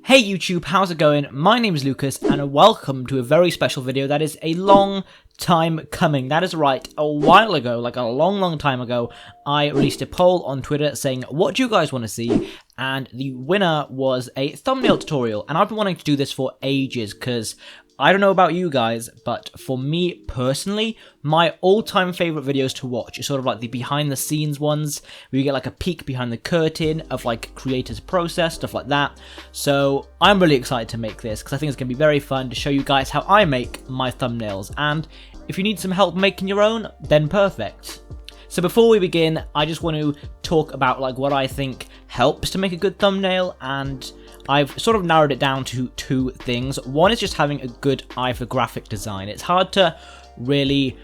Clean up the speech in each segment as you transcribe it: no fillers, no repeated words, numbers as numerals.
Hey YouTube, how's it going? My name is Lucas and welcome to a very special video that is a long time coming. That is right, a while ago, like a long time ago, I released a poll on Twitter saying what do you guys want to see, and the winner was a thumbnail tutorial. And I've been wanting to do this for ages because I don't know about you guys, but for me personally, my all-time favorite videos to watch are sort of like the behind-the-scenes ones, where you get like a peek behind the curtain of like creators' process, stuff like that. So I'm really excited to make this because I think it's going to be very fun to show you guys how I make my thumbnails. And if you need some help making your own, then perfect. So before we begin, I just want to talk about like what I think helps to make a good thumbnail, and I've sort of narrowed it down to two things. One is just having a good eye for graphic design. It's hard to really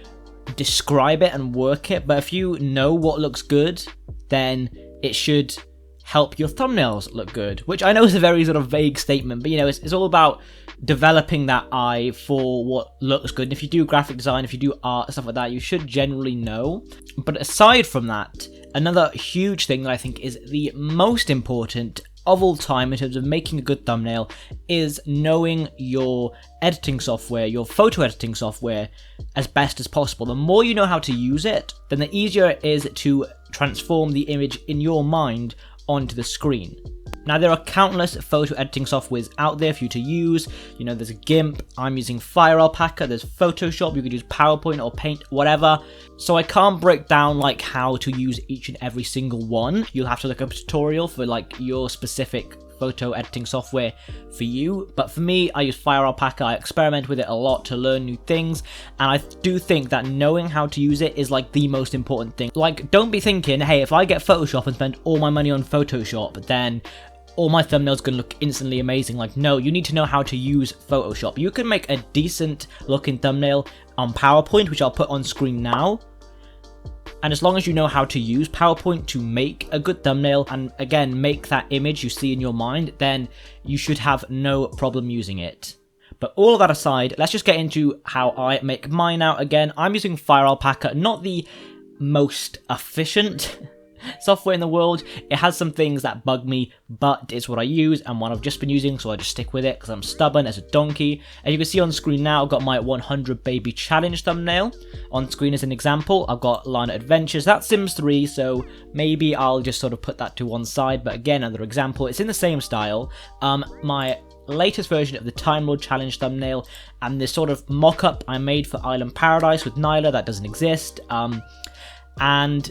describe it and work it, but if you know what looks good, then it should help your thumbnails look good, which I know is a very sort of vague statement, but you know, it's all about developing that eye for what looks good. And if you do graphic design, if you do art, stuff like that, you should generally know. But aside from that, another huge thing that I think is the most important of all time in terms of making a good thumbnail is knowing your editing software, your photo editing software, as best as possible. The more you know how to use it, then the easier it is to transform the image in your mind onto the screen. Now, there are countless photo editing softwares out there for you to use. You know, there's a GIMP, I'm using Fire Alpaca, there's Photoshop, you could use PowerPoint or Paint, whatever. So I can't break down like how to use each and every single one. You'll have to look up a tutorial for like your specific photo editing software for you. But for me, I use Fire Alpaca. I experiment with it a lot to learn new things, and I do think that knowing how to use it is like the most important thing. Like, don't be thinking, hey, if I get Photoshop and spend all my money on Photoshop, then all my thumbnails gonna look instantly amazing. Like, no, you need to know how to use Photoshop. You can make a decent looking thumbnail on PowerPoint, which I'll put on screen now. And as long as you know how to use PowerPoint to make a good thumbnail, and again, make that image you see in your mind, then you should have no problem using it. But all of that aside, let's just get into how I make mine out. Again, I'm using Fire Alpaca, not the most efficient software in the world. It has some things that bug me, but it's what I use and what I've just been using, so I just stick with it because I'm stubborn as a donkey. And you can see on screen now, I've got my 100 baby challenge thumbnail on screen as an example. I've got LANA Adventures, that's Sims 3, so maybe I'll just sort of put that to one side, but again, another example. It's in the same style. My latest version of the Time Lord Challenge thumbnail, and this sort of mock-up I made for Island Paradise with Nyla that doesn't exist. And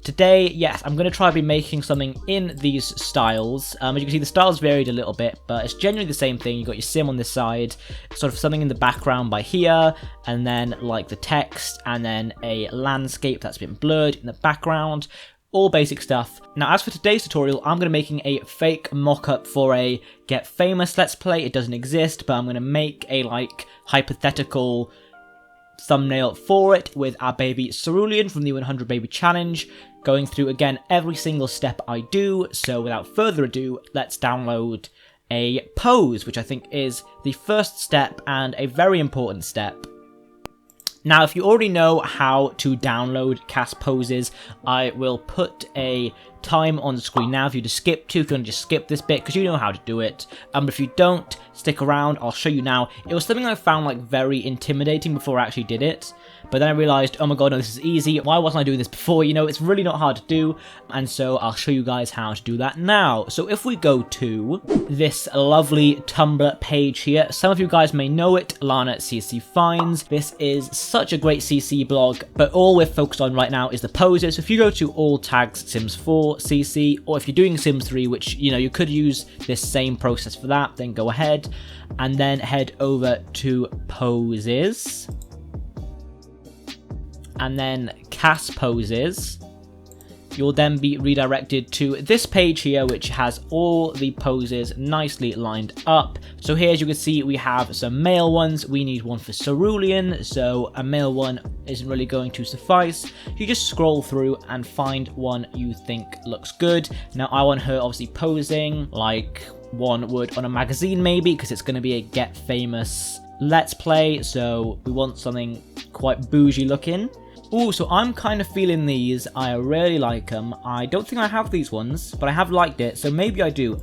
today, yes, I'm going to try to be making something in these styles. As you can see, the styles varied a little bit, but it's generally the same thing. You've got your sim on this side, sort of something in the background by here, and then like the text, and then a landscape that's been blurred in the background. All basic stuff. Now, as for today's tutorial, I'm going to be making a fake mock-up for a Get Famous Let's Play. It doesn't exist, but I'm going to make a like hypothetical thumbnail for it with our baby Cerulean from the 100 Baby Challenge, going through again every single step I do. So without further ado, let's download a pose, which I think is the first step and a very important step. Now, if you already know how to download cast poses, I will put a time on screen now for you to skip to if you want to just skip this bit, because you know how to do it. But if you don't, stick around, I'll show you now. It was something I found like very intimidating before I actually did it, but then I realized, oh my god, no, this is easy. Why wasn't I doing this before? You know, it's really not hard to do, and so I'll show you guys how to do that now. So if we go to this lovely Tumblr page here, some of you guys may know it, LANA CC Finds. This is such a great CC blog, but all we're focused on right now is the poses. So if you go to all tags Sims 4 CC, or if you're doing Sims 3, which, you know, you could use this same process for that, then go ahead and then head over to poses, and then cast poses. You'll then be redirected to this page here, which has all the poses nicely lined up. So here, as you can see, we have some male ones. We need one for Cerulean, so a male one isn't really going to suffice. You just scroll through and find one you think looks good. Now, I want her obviously posing like one would on a magazine maybe, because it's going to be a Get Famous Let's Play, so we want something quite bougie looking. Ooh, so I'm kind of feeling these. I really like them. I don't think I have these ones, but I have liked it, so maybe I do.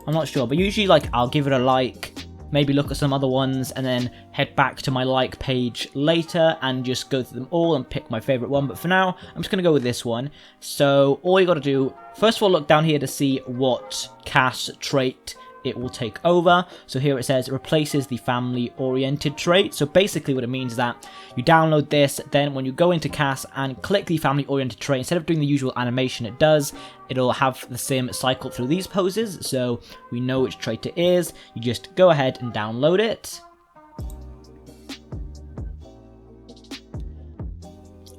I'm not sure, but usually like I'll give it a like, maybe look at some other ones, and then head back to my like page later and just go through them all and pick my favorite one. But for now, I'm just going to go with this one. So all you got to do, first of all, look down here to see what CAS trait it will take over. So here it says it replaces the family oriented trait. So basically what it means is that you download this, then when you go into CAS and click the family oriented trait, instead of doing the usual animation it does, it'll have the sim cycle through these poses, so we know which trait it is. You just go ahead and download it.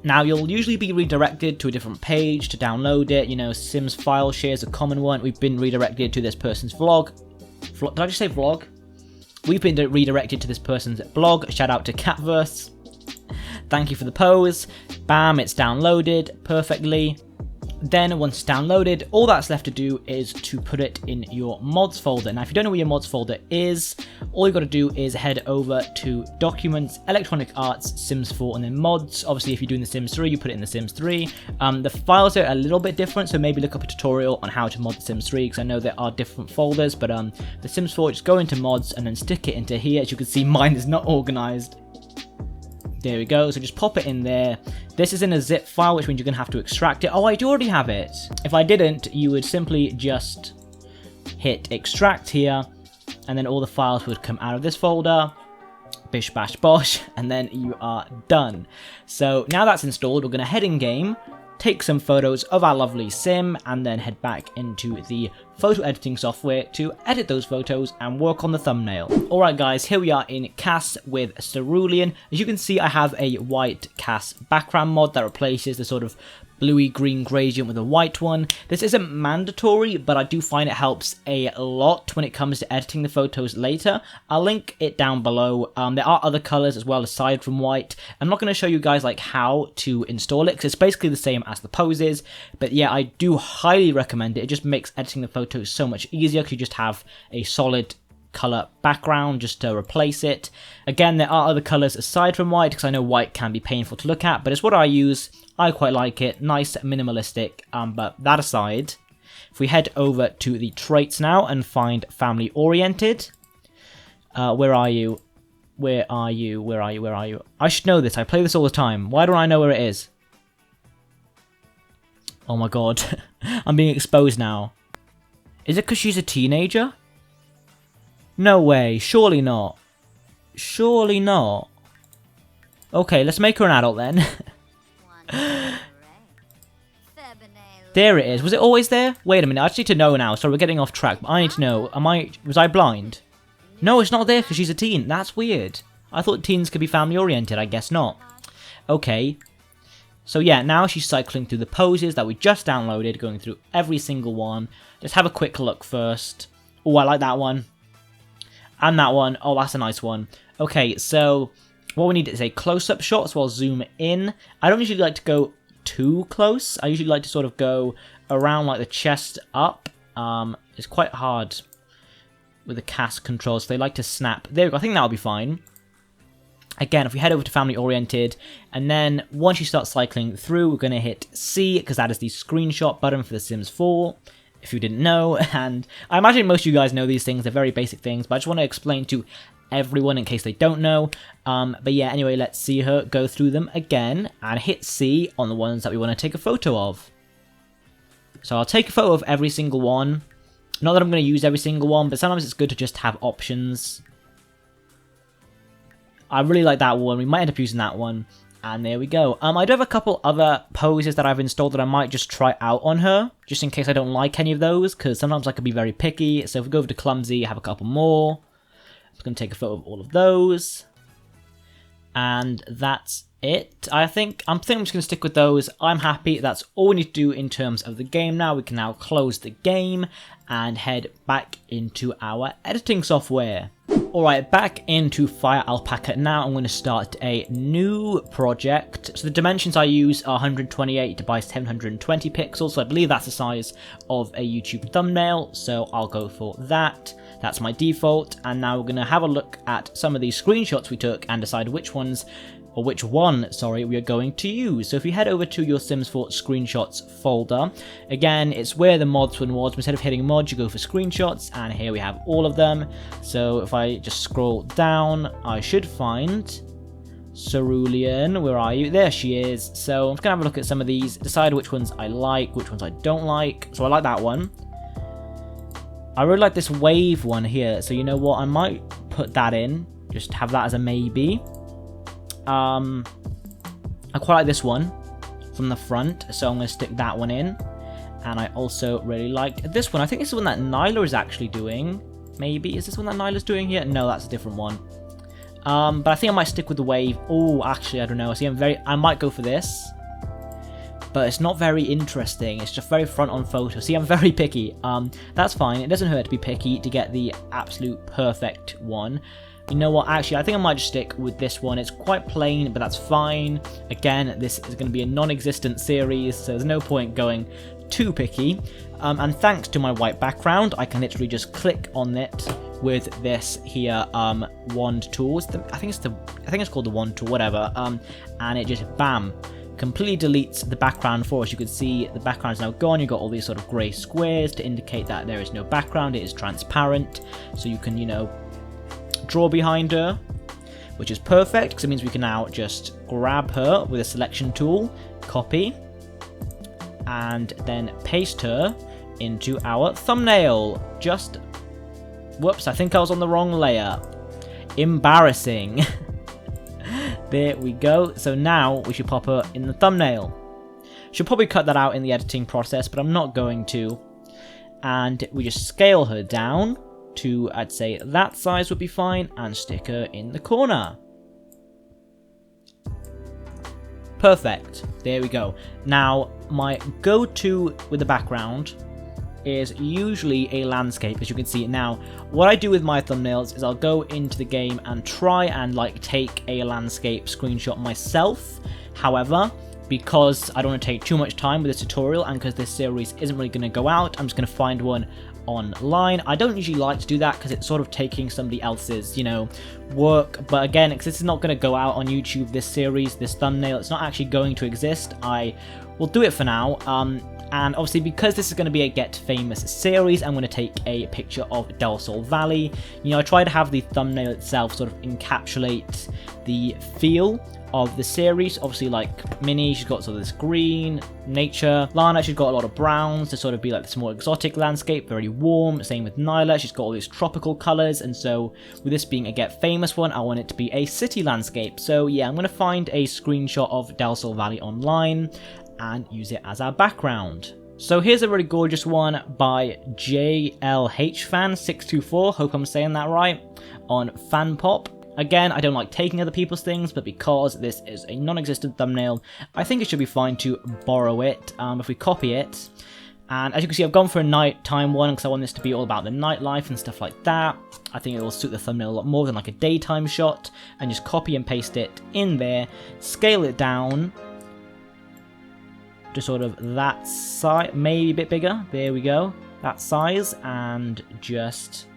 Now, you'll usually be redirected to a different page to download it. You know, Sims file share is a common one. We've been redirected to this person's vlog. Did I just say vlog? We've been redirected to this person's blog. Shout out to Catverse. Thank you for the pose. Bam, it's downloaded perfectly. Then once it's downloaded, all that's left to do is to put it in your mods folder. Now, if you don't know where your mods folder is, all you got to do is head over to Documents, Electronic Arts, Sims 4, and then Mods. Obviously, if you're doing the Sims 3, you put it in the Sims 3. The files are a little bit different, so maybe look up a tutorial on how to mod the Sims 3, because I know there are different folders. But the Sims 4, just go into Mods and then stick it into here. As you can see, mine is not organized. There we go, so just pop it in there. This is in a zip file, which means you're going to have to extract it. Oh, I do already have it. If I didn't, you would simply just hit extract here, and then all the files would come out of this folder. Bish bash bosh, and then you are done. So now that's installed, we're going to head in game, take some photos of our lovely sim, and then head back into the photo editing software to edit those photos and work on the thumbnail. Alright guys, here we are in CAS with Cerulean. As you can see, I have a white CAS background mod that replaces the sort of bluey green gradient with a white one. This isn't mandatory, but I do find it helps a lot when it comes to editing the photos later. I'll link it down below. There are other colors as well aside from white. I'm not going to show you guys like how to install it, because it's basically the same as the poses, but yeah, I do highly recommend it. It just makes editing the photos so much easier because you just have a solid color background just to replace it. Again, there are other colors aside from white, because I know white can be painful to look at, but it's what I use. I quite like it. Nice, minimalistic. But that aside, if we head over to the traits now and find family oriented. Where are you? Where are you? Where are you? Where are you? I should know this. I play this all the time. Why don't I know where it is? Oh my god. I'm being exposed now. Is it because she's a teenager? No way. Surely not. Surely not. Okay, let's make her an adult then. There it is. Was it always there? Wait a minute. I just need to know now. So we're getting off track. But I need to know. Was I blind? No, it's not there because she's a teen. That's weird. I thought teens could be family oriented. I guess not. Okay. So yeah, now she's cycling through the poses that we just downloaded, going through every single one. Let's have a quick look first. Oh, I like that one. And that one. Oh, that's a nice one. Okay, so what we need is a close-up shot, so I'll zoom in. I don't usually like to go too close. I usually like to sort of go around like the chest up. It's quite hard with the CAS controls, so they like to snap. There we go, I think that'll be fine. Again, if we head over to family oriented, and then once you start cycling through, we're going to hit C, because that is the screenshot button for The Sims 4, if you didn't know. And I imagine most of you guys know these things, they're very basic things, but I just want to explain to everyone in case they don't know. But yeah, anyway, let's see her go through them again, and hit C on the ones that we want to take a photo of. So I'll take a photo of every single one. Not that I'm going to use every single one, but sometimes it's good to just have options. I really like that one. We might end up using that one. And there we go. I do have a couple other poses that I've installed that I might just try out on her, just in case I don't like any of those, because sometimes I can be very picky. So if we go over to Clumsy, I have a couple more. I'm just going to take a photo of all of those. And that's it, I think. I'm just going to stick with those. I'm happy. That's all we need to do in terms of the game now. We can now close the game and head back into our editing software. Alright, back into Fire Alpaca now. I'm going to start a new project. So the dimensions I use are 128 by 720 pixels. So I believe that's the size of a YouTube thumbnail. So I'll go for that. That's my default. And now we're going to have a look at some of these screenshots we took and decide which ones or which one, sorry, we are going to use. So if you head over to your Sims 4 screenshots folder, again, it's where the mods one was. Instead of hitting mods, you go for screenshots, and here we have all of them. So if I just scroll down, I should find Cerulean. Where are you? There she is. So I'm just gonna have a look at some of these, decide which ones I like, which ones I don't like. So I like that one. I really like this wave one here. So you know what? I might put that in. Just have that as a maybe. I quite like this one from the front. So I'm going to stick that one in. And I also really like this one. I think this is one that Nyla is actually doing. Maybe. Is this one that Nyla's doing here? No, that's a different one. But I think I might stick with the wave. Oh, actually, I don't know. See, I might go for this. But it's not very interesting. It's just very front on photo. See, I'm very picky. That's fine. It doesn't hurt to be picky to get the absolute perfect one. You know what? Actually, I think I might just stick with this one. It's quite plain, but that's fine. Again, this is going to be a non-existent series, so there's no point going too picky. And thanks to my white background, I can literally just click on it with this here wand tool. I think it's called the wand tool, whatever. And it just bam, completely deletes the background for us. You can see the background is now gone. You've got all these sort of grey squares to indicate that there is no background. It is transparent, so you can, you know, draw behind her, which is perfect because it means we can now just grab her with a selection tool, copy, and then paste her into our thumbnail. Just, whoops, I think I was on the wrong layer. Embarrassing. There we go. So now we should pop her in the thumbnail. Should probably cut that out in the editing process, but I'm not going to. And we just scale her down to, I'd say that size would be fine, and stick her in the corner. Perfect. There we go. Now, my go-to with the background is usually a landscape, as you can see. Now, what I do with my thumbnails is I'll go into the game and try and like take a landscape screenshot myself. However, because I don't want to take too much time with this tutorial and because this series isn't really going to go out, I'm just going to find one online. I don't usually like to do that because it's sort of taking somebody else's, you know, work. But again, because this is not going to go out on YouTube, this series, this thumbnail, it's not actually going to exist. I will do it for now. And obviously, because this is going to be a Get Famous series, I'm going to take a picture of Del Sol Valley. You know, I try to have the thumbnail itself sort of encapsulate the feel of the series. Obviously, like Minnie, she's got sort of this green nature. Lana, she's got a lot of browns to sort of be like this more exotic landscape, very warm. Same with Nyla, she's got all these tropical colors. And so with this being a Get Famous one, I want it to be a city landscape. So yeah, I'm going to find a screenshot of Del Sol Valley online and use it as our background. So here's a really gorgeous one by JLHFan624, hope I'm saying that right, on FanPop. Again, I don't like taking other people's things, but because this is a non-existent thumbnail, I think it should be fine to borrow it if we copy it. And as you can see, I've gone for a nighttime one because I want this to be all about the nightlife and stuff like that. I think it will suit the thumbnail a lot more than like a daytime shot. And just copy and paste it in there, scale it down to sort of that size, maybe a bit bigger. There we go, that size, and just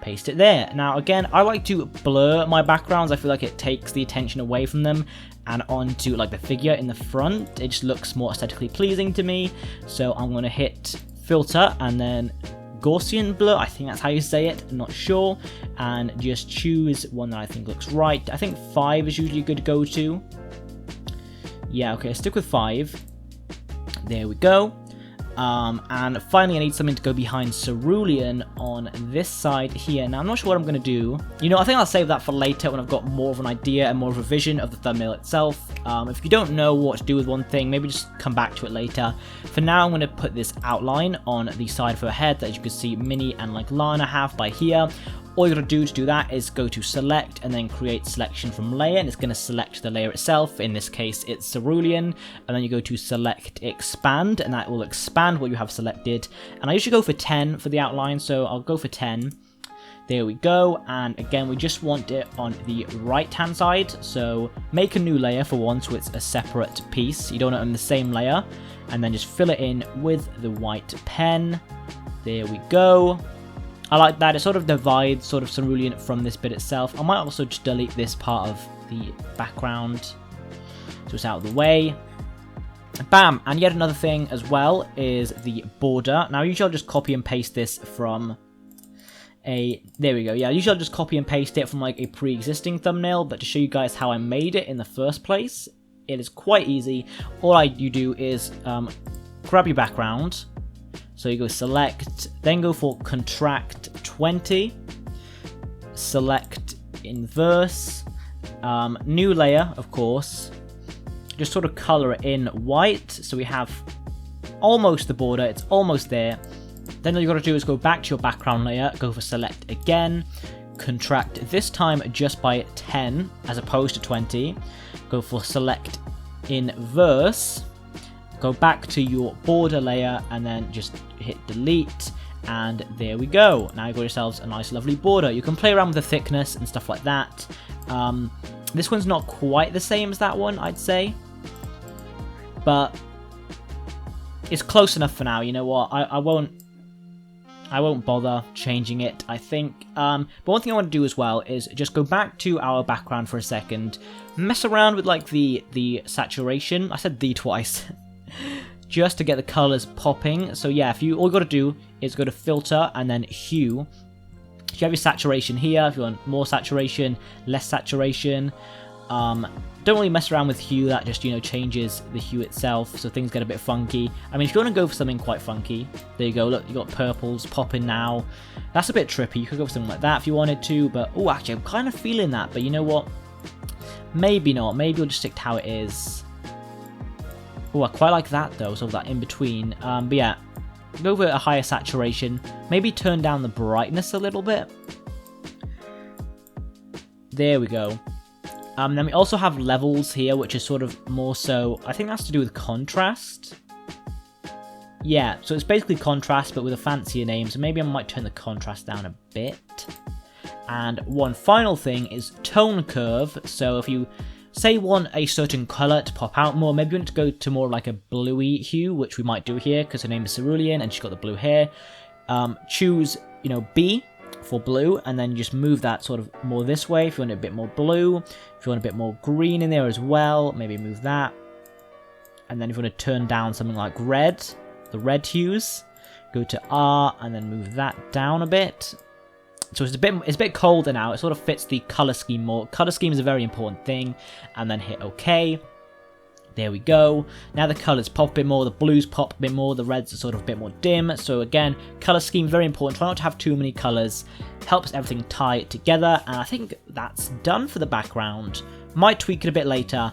paste it there. Now again, I like to blur my backgrounds. I feel like it takes the attention away from them and onto like the figure in the front. It just looks more aesthetically pleasing to me. So I'm going to hit filter and then Gaussian blur, I think that's how you say it, I'm not sure, and just choose one that I think looks right. I think 5 is usually a good go-to. Yeah, okay, stick with 5. There we go. And finally I need something to go behind Cerulean on this side here. Now I'm not sure what I'm going to do. You know, I think I'll save that for later when I've got more of an idea and more of a vision of the thumbnail itself. If you don't know what to do with one thing, maybe just come back to it later. For now I'm going to put this outline on the side of her head that you can see Minnie and like Lana have by here. All you gotta do to do that is go to select and then create selection from layer, and it's gonna select the layer itself. In this case, it's Cerulean, and then you go to select expand, and that will expand what you have selected. And I usually go for 10 for the outline, so I'll go for 10. There we go, and again, we just want it on the right-hand side, so make a new layer for one, so it's a separate piece. You don't want it on the same layer, and then just fill it in with the white pen. There we go. I like that. It sort of divides sort of Cerulean from this bit itself. I might also just delete this part of the background so it's out of the way. Bam! And yet another thing as well is the border. Now usually I'll just copy and paste this from there we go. Yeah, usually I'll just copy and paste it from like a pre-existing thumbnail, but to show you guys how I made it in the first place, it is quite easy. All you do is grab your background. So you go select, then go for contract 20, select inverse, new layer, of course. Just sort of color it in white, so we have almost the border, it's almost there. Then all you got to do is go back to your background layer, go for select again, contract this time just by 10 as opposed to 20, go for select inverse, go back to your border layer and then just hit delete, and there we go. Now you've got yourselves a nice lovely border. You can play around with the thickness and stuff like that. This one's not quite the same as that one, I'd say, but it's close enough for now. You know what, I won't bother changing it, I think. But one thing I want to do as well is just go back to our background for a second, mess around with like the saturation. I said the twice. Just to get the colors popping. So yeah, all you got to do is go to filter and then hue. You have your saturation here. If you want more saturation, less saturation. Don't really mess around with hue. That just, you know, changes the hue itself, so things get a bit funky. I mean, if you want to go for something quite funky, there you go. Look, you got purples popping now. That's a bit trippy. You could go for something like that if you wanted to, but oh, actually, I'm kind of feeling that. But you know what? Maybe not. Maybe we'll just stick to how it is. Oh, I quite like that though, sort of that in between. But yeah, go for a higher saturation. Maybe turn down the brightness a little bit. There we go. Then we also have levels here, which is sort of more so, I think that's to do with contrast. Yeah, so it's basically contrast, but with a fancier name, so maybe I might turn the contrast down a bit. And one final thing is tone curve, so if you say you want a certain colour to pop out more, maybe you want to go to more like a bluey hue, which we might do here, because her name is Cerulean, and she's got the blue hair. Choose, you know, B for blue, and then just move that sort of more this way if you want it a bit more blue. If you want a bit more green in there as well, maybe move that. And then if you want to turn down something like red, the red hues, go to R and then move that down a bit. So it's a bit colder now. It sort of fits the color scheme more. Color scheme is a very important thing. And then hit OK. There we go. Now the colors pop a bit more, the blues pop a bit more, the reds are sort of a bit more dim. So again, color scheme very important. Try not to have too many colors. Helps everything tie it together. And I think that's done for the background. Might tweak it a bit later.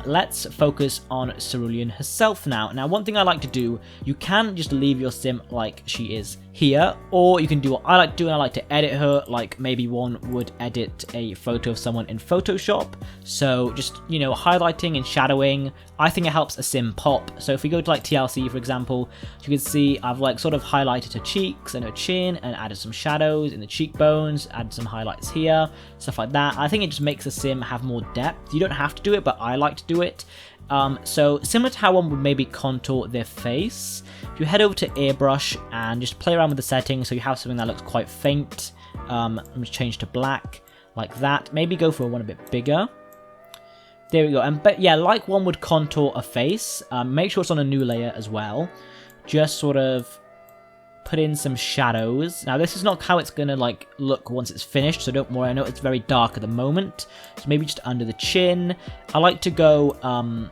Let's focus on Cerulean herself now. Now, one thing I like to do, you can just leave your sim like she is here, or you can do what I like to do, and I like to edit her like maybe one would edit a photo of someone in Photoshop. So just, you know, highlighting and shadowing, I think it helps a sim pop. So if we go to like TLC, for example, you can see I've like sort of highlighted her cheeks and her chin and added some shadows in the cheekbones, added some highlights here, stuff like that. I think it just makes the sim have more depth. You don't have to do it, but I like to do it. So similar to how one would maybe contour their face, if you head over to airbrush and just play around with the settings so you have something that looks quite faint, I'm going to change to black like that. Maybe go for one a bit bigger. There we go. And but yeah, like one would contour a face, make sure it's on a new layer as well. Just sort of put in some shadows. Now this is not how it's gonna like look once it's finished, so don't worry. I know it's very dark at the moment, so maybe just under the chin. I like to go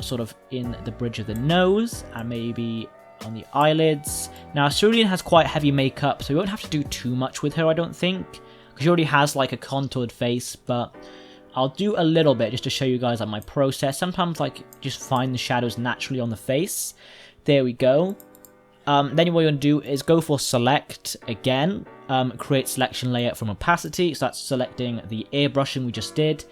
sort of in the bridge of the nose and maybe on the eyelids. Now Cerulean has quite heavy makeup, so we won't have to do too much with her, I don't think, because she already has like a contoured face, but I'll do a little bit just to show you guys like my process. Sometimes like just find the shadows naturally on the face. There we go. Then what you want to do is go for select again, create selection layer from opacity, so that's selecting the airbrushing we just did.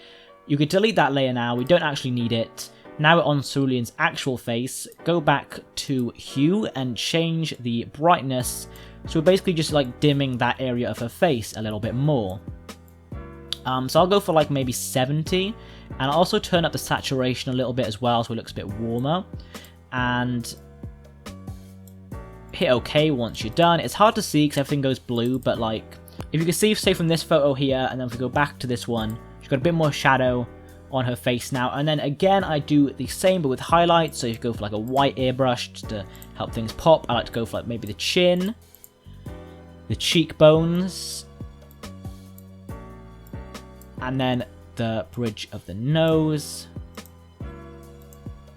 You could delete that layer now, we don't actually need it. Now we're on Cerulean's actual face, go back to hue and change the brightness, so we're basically just like dimming that area of her face a little bit more. So I'll go for like maybe 70, and I'll also turn up the saturation a little bit as well so it looks a bit warmer, and hit OK once you're done. It's hard to see because everything goes blue, but like if you can see, say from this photo here, and then if we go back to this one, she's got a bit more shadow on her face now. And then again, I do the same but with highlights. So if you go for like a white airbrush just to help things pop, I like to go for like maybe the chin, the cheekbones, and then the bridge of the nose,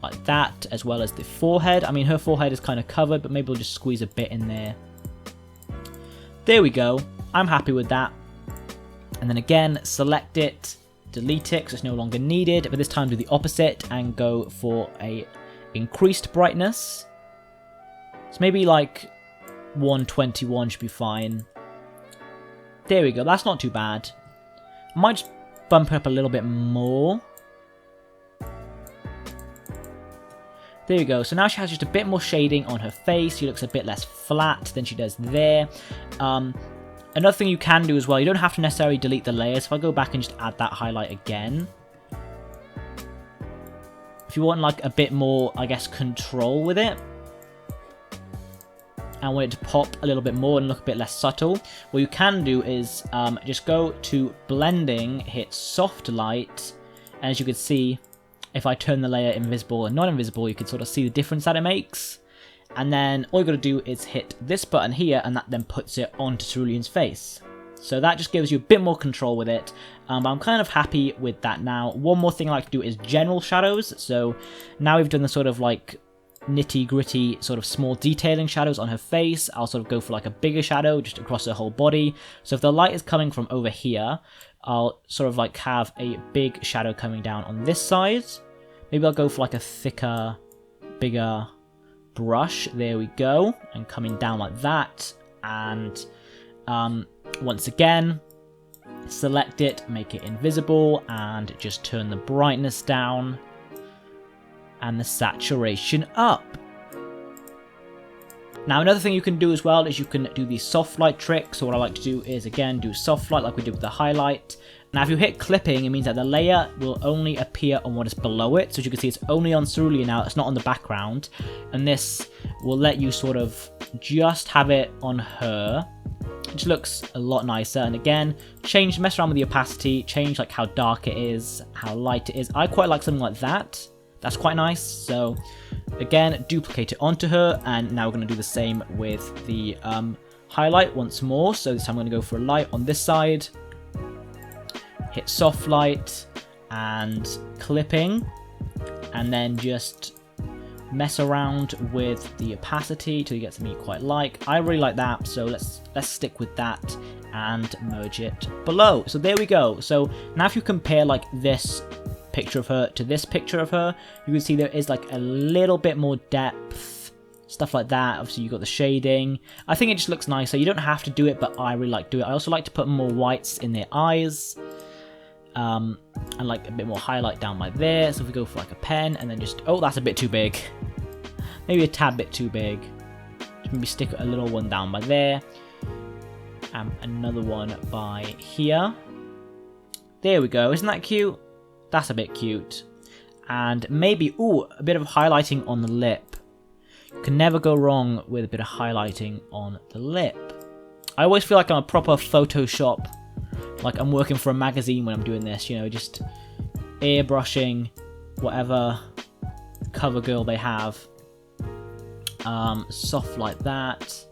like that, as well as the forehead. I mean, her forehead is kind of covered, but maybe we'll just squeeze a bit in there. There we go. I'm happy with that. And then again, select it, delete it because it's no longer needed, but this time do the opposite and go for a increased brightness. So maybe like 121 should be fine. There we go, that's not too bad. I might just bump it up a little bit more. There we go, so now she has just a bit more shading on her face. She looks a bit less flat than she does there. Another thing you can do as well, you don't have to necessarily delete the layers. If I go back and just add that highlight again. If you want like a bit more, I guess, control with it, and want it to pop a little bit more and look a bit less subtle, what you can do is just go to blending, hit soft light, and as you can see, if I turn the layer invisible and non-invisible, you can sort of see the difference that it makes. And then all you got to do is hit this button here, and that then puts it onto Cerulean's face. So that just gives you a bit more control with it. But I'm kind of happy with that now. One more thing I like to do is general shadows. So now we've done the sort of like nitty-gritty sort of small detailing shadows on her face. I'll sort of go for like a bigger shadow just across her whole body. So if the light is coming from over here, I'll sort of like have a big shadow coming down on this side. Maybe I'll go for like a thicker, bigger brush. There we go. And coming down like that. And once again, select it, make it invisible, and just turn the brightness down and the saturation up. Now another thing you can do as well is you can do the soft light trick. So what I like to do is again do soft light like we did with the highlight. Now if you hit clipping, it means that the layer will only appear on what is below it. So as you can see, it's only on Cerulean now, it's not on the background. And this will let you sort of just have it on her. It just looks a lot nicer. And again, mess around with the opacity, change like how dark it is, how light it is. I quite like something like that. That's quite nice. So again, duplicate it onto her, and now we're going to do the same with the highlight once more. So this time I'm going to go for a light on this side, hit soft light and clipping, and then just mess around with the opacity till you get something you quite like. I really like that, so let's stick with that and merge it below. So there we go. So now if you compare like this picture of her to this picture of her, you can see there is like a little bit more depth, stuff like that. Obviously you got the shading. I think it just looks nicer. You don't have to do it, but I really like to do it. I also like to put more whites in their eyes, and like a bit more highlight down by there. So if we go for like a pen and then just, oh, that's a bit too big, maybe a tad bit too big, just maybe stick a little one down by there, and another one by here. There we go. Isn't that cute? That's a bit cute. And maybe, ooh, a bit of highlighting on the lip. You can never go wrong with a bit of highlighting on the lip. I always feel like I'm a proper Photoshop, like I'm working for a magazine when I'm doing this, you know, just airbrushing whatever cover girl they have. Soft like that.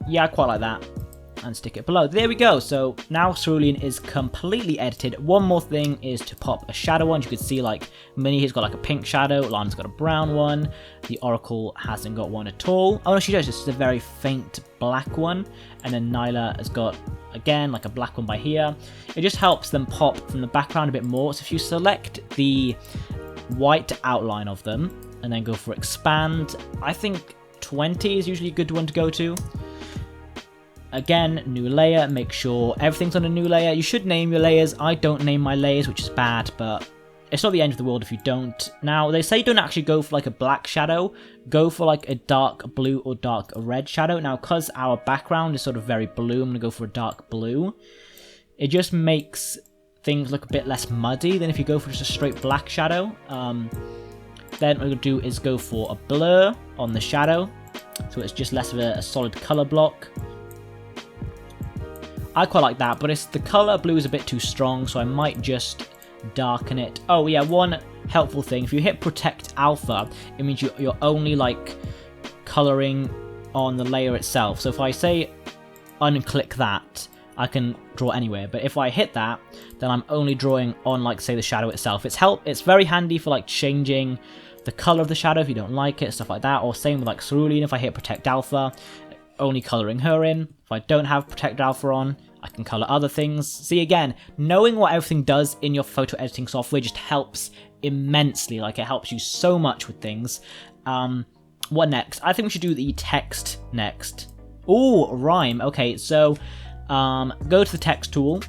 Yeah, I quite like that. And stick it below. There we go. So now Cerulean is completely edited. One more thing is to pop a shadow on. You can see like Minnie has got like a pink shadow, Lana's got a brown one, the Oracle hasn't got one at all. Oh no, she does, it's just a very faint black one. And then Nyla has got, again, like a black one by here. It just helps them pop from the background a bit more. So if you select the white outline of them and then go for expand, I think 20 is usually a good one to go to. Again, new layer, make sure everything's on a new layer. You should name your layers. I don't name my layers, which is bad, but it's not the end of the world if you don't. Now, they say don't actually go for like a black shadow. Go for like a dark blue or dark red shadow. Now, because our background is sort of very blue, I'm going to go for a dark blue. It just makes things look a bit less muddy than if you go for just a straight black shadow. Then what we're going to do is go for a blur on the shadow, so it's just less of a solid color block. I quite like that, but the color blue is a bit too strong, so I might just darken it. Oh yeah, one helpful thing, if you hit protect alpha, it means you're only like coloring on the layer itself. So if I say unclick that, I can draw anywhere, but if I hit that, then I'm only drawing on, like, say, the shadow itself. It's very handy for, like, changing the color of the shadow if you don't like it, stuff like that, or same with, like, Cerulean. If I hit protect alpha, only coloring her in. If I don't have protect alpha on, I can color other things. See, again, knowing what everything does in your photo editing software just helps immensely. Like, it helps you so much with things. What next? I think we should do the text next. Ooh, rhyme. Okay, so go to the text tool.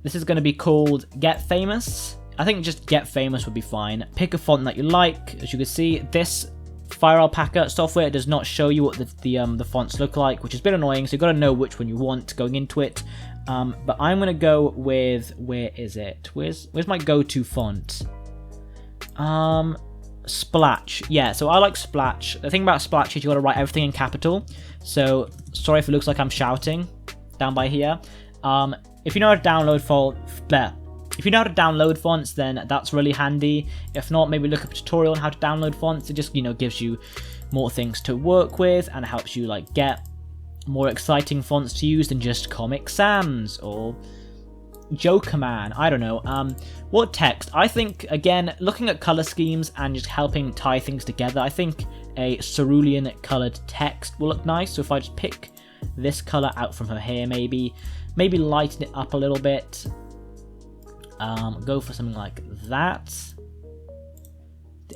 This is going to be called Get Famous. I think just Get Famous would be fine. Pick a font that you like. As you can see, this Fire Alpaca software does not show you what the fonts look like, which has been annoying, so you've got to know which one you want going into it. But I'm going to go with, where is it? Where's my go-to font? Splash. Yeah, so I like Splash. The thing about Splash is you got to write everything in capital. So, sorry if it looks like I'm shouting down by here. If you know how to download fonts, then that's really handy. If not, maybe look up a tutorial on how to download fonts. It just, gives you more things to work with and helps you, like, get more exciting fonts to use than just Comic Sans or Joker Man. I don't know. What text? I think, again, looking at color schemes and just helping tie things together, I think a cerulean colored text will look nice. So if I just pick this color out from her hair, maybe lighten it up a little bit. Go for something like that.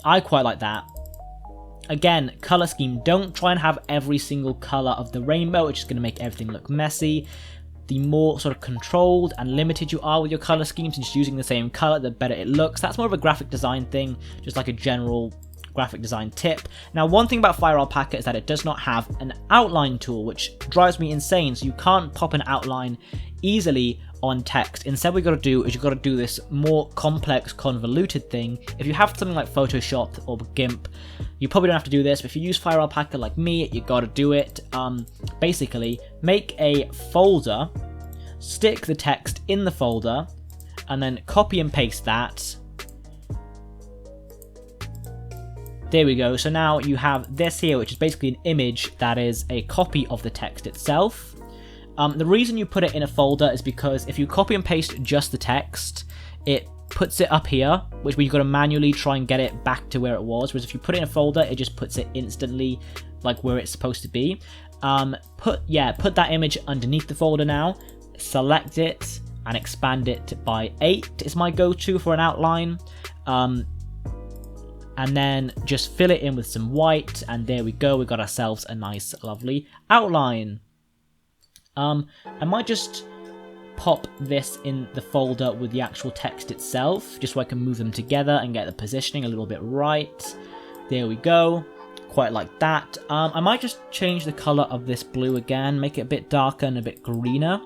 I quite like that. Again, color scheme. Don't try and have every single color of the rainbow. It's just going to make everything look messy. The more sort of controlled and limited you are with your color schemes and just using the same color, the better it looks. That's more of a graphic design thing, just like a general graphic design tip. Now, one thing about Fire Alpaca is that it does not have an outline tool, which drives me insane. So you can't pop an outline easily on text. Instead, what you got to do is you've got to do this more complex, convoluted thing. If you have something like Photoshop or GIMP, you probably don't have to do this, but if you use Fire Alpaca like me, you got to do it. Basically, make a folder, stick the text in the folder, and then copy and paste that. There we go. So now you have this here, which is basically an image that is a copy of the text itself. The reason you put it in a folder is because if you copy and paste just the text, it puts it up here, which means you've got to manually try and get it back to where it was. Whereas if you put it in a folder, it just puts it instantly like where it's supposed to be. Put that image underneath the folder now, select it and expand it by 8 is my go-to for an outline. And then just fill it in with some white, and there we go, we got ourselves a nice, lovely outline. I might just pop this in the folder with the actual text itself, just so I can move them together and get the positioning a little bit right. There we go, quite like that. I might just change the color of this blue again, make it a bit darker and a bit greener.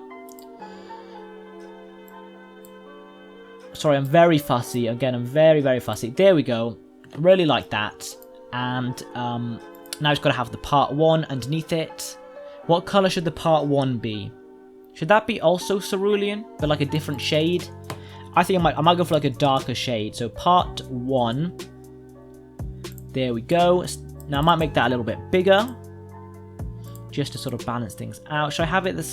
Sorry, I'm very fussy. Again, I'm very, very fussy. There we go. Really like that. And now it's got to have the part 1 underneath it. What color should the part 1 be? Should that be also cerulean, but like a different shade? I think I might go for like a darker shade. So part 1. There we go. Now I might make that a little bit bigger, just to sort of balance things out. Should I have it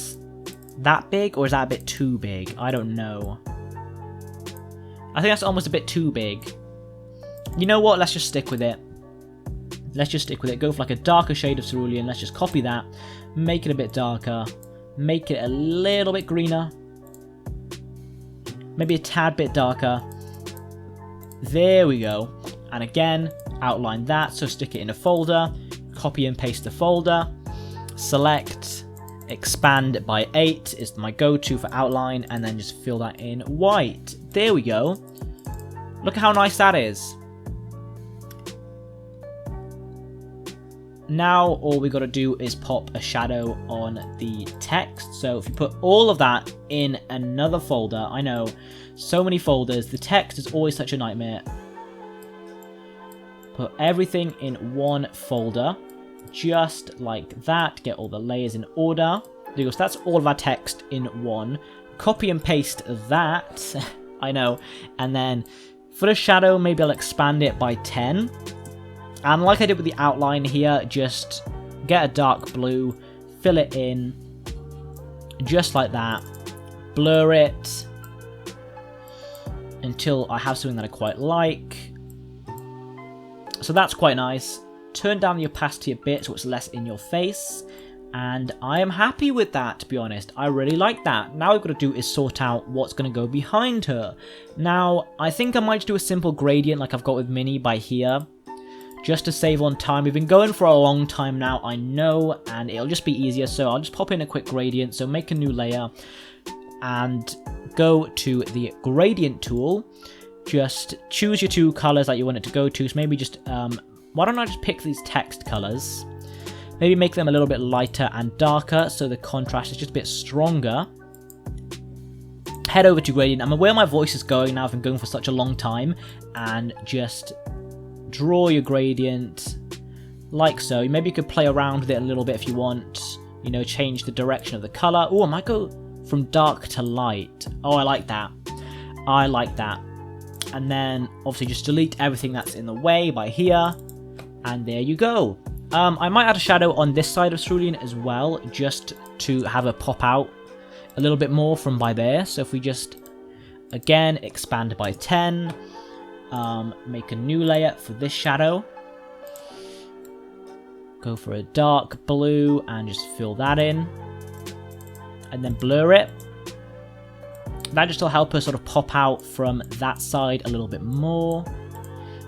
that big, or is that a bit too big? I don't know. I think that's almost a bit too big. You know what? Let's just stick with it. Let's just stick with it. Go for like a darker shade of cerulean. Let's just copy that. Make it a bit darker. Make it a little bit greener. Maybe a tad bit darker. There we go. And again, outline that. So stick it in a folder. Copy and paste the folder. Select. Expand by 8 is my go-to for outline. And then just fill that in white. There we go. Look at how nice that is. Now all we got to do is pop a shadow on the text. So if you put all of that in another folder, I know, so many folders, the text is always such a nightmare. Put everything in one folder, just like that. Get all the layers in order. There you go. So that's all of our text in one. Copy and paste that. I know. And then for the shadow, maybe I'll expand it by 10. And like I did with the outline here, just get a dark blue, fill it in, just like that. Blur it until I have something that I quite like. So that's quite nice. Turn down the opacity a bit so it's less in your face. And I am happy with that, to be honest. I really like that. Now all I've got to do is sort out what's going to go behind her. Now, I think I might do a simple gradient like I've got with Minnie by here, just to save on time. We've been going for a long time now, I know, and it'll just be easier. So I'll just pop in a quick gradient. So make a new layer and go to the gradient tool. Just choose your 2 colors that you want it to go to. So maybe just, why don't I just pick these text colors? Maybe make them a little bit lighter and darker so the contrast is just a bit stronger. Head over to gradient. I'm aware my voice is going now. I've been going for such a long time. And just draw your gradient like so. Maybe you could play around with it a little bit if you want. You know, change the direction of the color. Oh, I might go from dark to light. Oh, I like that. I like that. And then obviously just delete everything that's in the way by here. And there you go. I might add a shadow on this side of Cerulean as well, just to have her pop out a little bit more from by there. So if we just, again, expand by 10, make a new layer for this shadow. Go for a dark blue and just fill that in. And then blur it. That just will help her sort of pop out from that side a little bit more.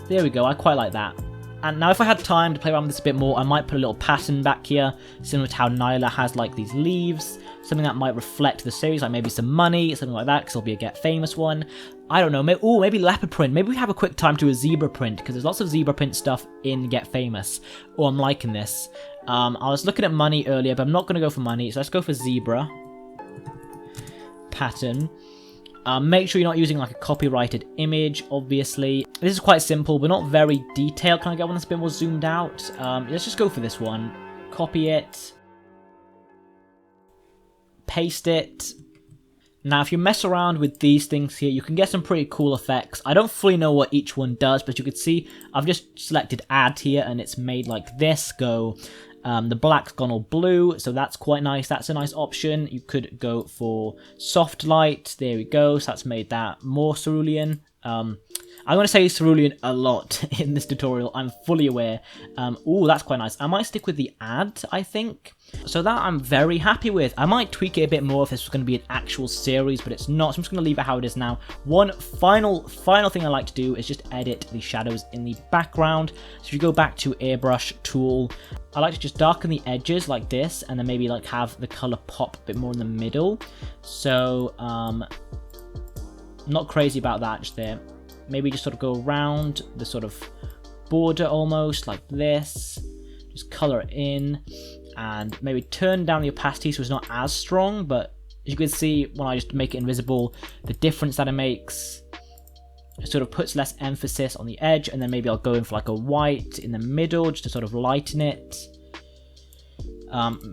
There we go, I quite like that. And now if I had time to play around with this a bit more, I might put a little pattern back here, similar to how Nyla has like these leaves, something that might reflect the series, like maybe some money, something like that, because it'll be a Get Famous one. I don't know, maybe leopard print, maybe we have a quick time to do a zebra print, because there's lots of zebra print stuff in Get Famous. Oh, I'm liking this. I was looking at money earlier, but I'm not going to go for money, so let's go for zebra. Pattern. Make sure you're not using like a copyrighted image, obviously. This is quite simple, but not very detailed. Can I get one that's a bit more zoomed out? Let's just go for this one. Copy it. Paste it. Now, if you mess around with these things here, you can get some pretty cool effects. I don't fully know what each one does, but you can see I've just selected add here, and it's made like this go. The black's gone all blue, so that's quite nice. That's a nice option. You could go for soft light. There we go. So that's made that more cerulean. I'm going to say cerulean a lot in this tutorial. I'm fully aware. Ooh, that's quite nice. I might stick with the add, I think. So that I'm very happy with. I might tweak it a bit more if this was going to be an actual series, but it's not. So I'm just going to leave it how it is now. One final thing I like to do is just edit the shadows in the background. So if you go back to airbrush tool, I like to just darken the edges like this, and then maybe like have the color pop a bit more in the middle. So not crazy about that just there. Maybe just sort of go around the sort of border almost like this. Just color it in and maybe turn down the opacity so it's not as strong, but as you can see when I just make it invisible, the difference that it makes, it sort of puts less emphasis on the edge. And then maybe I'll go in for like a white in the middle just to sort of lighten it.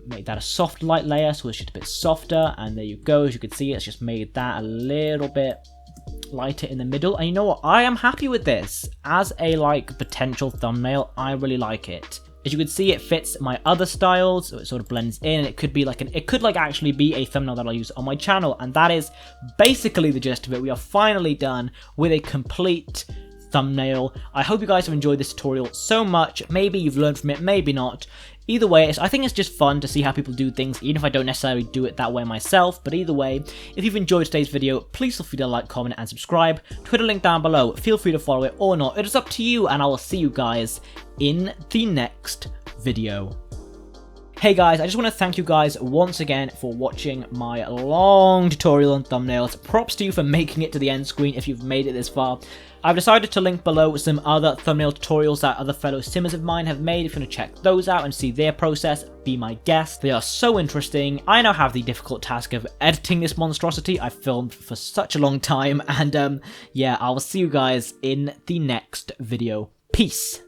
Make that a soft light layer so it's just a bit softer, and there you go. As you can see, it's just made that a little bit lighter in the middle. And you know what, I am happy with this as a like potential thumbnail. I really like it. As you can see, it fits my other styles, so it sort of blends in. It could be like it could like actually be a thumbnail that I'll use on my channel, and that is basically the gist of it. We are finally done with a complete thumbnail. I hope you guys have enjoyed this tutorial so much. Maybe you've learned from it, maybe not. Either way, I think it's just fun to see how people do things, even if I don't necessarily do it that way myself. But either way, if you've enjoyed today's video, please feel free to like, comment, and subscribe. Twitter link down below. Feel free to follow it or not. It is up to you, and I will see you guys in the next video. Hey guys, I just want to thank you guys once again for watching my long tutorial on thumbnails. Props to you for making it to the end screen if you've made it this far. I've decided to link below some other thumbnail tutorials that other fellow simmers of mine have made. If you want to check those out and see their process, be my guest. They are so interesting. I now have the difficult task of editing this monstrosity I've filmed for such a long time. And yeah, I will see you guys in the next video. Peace.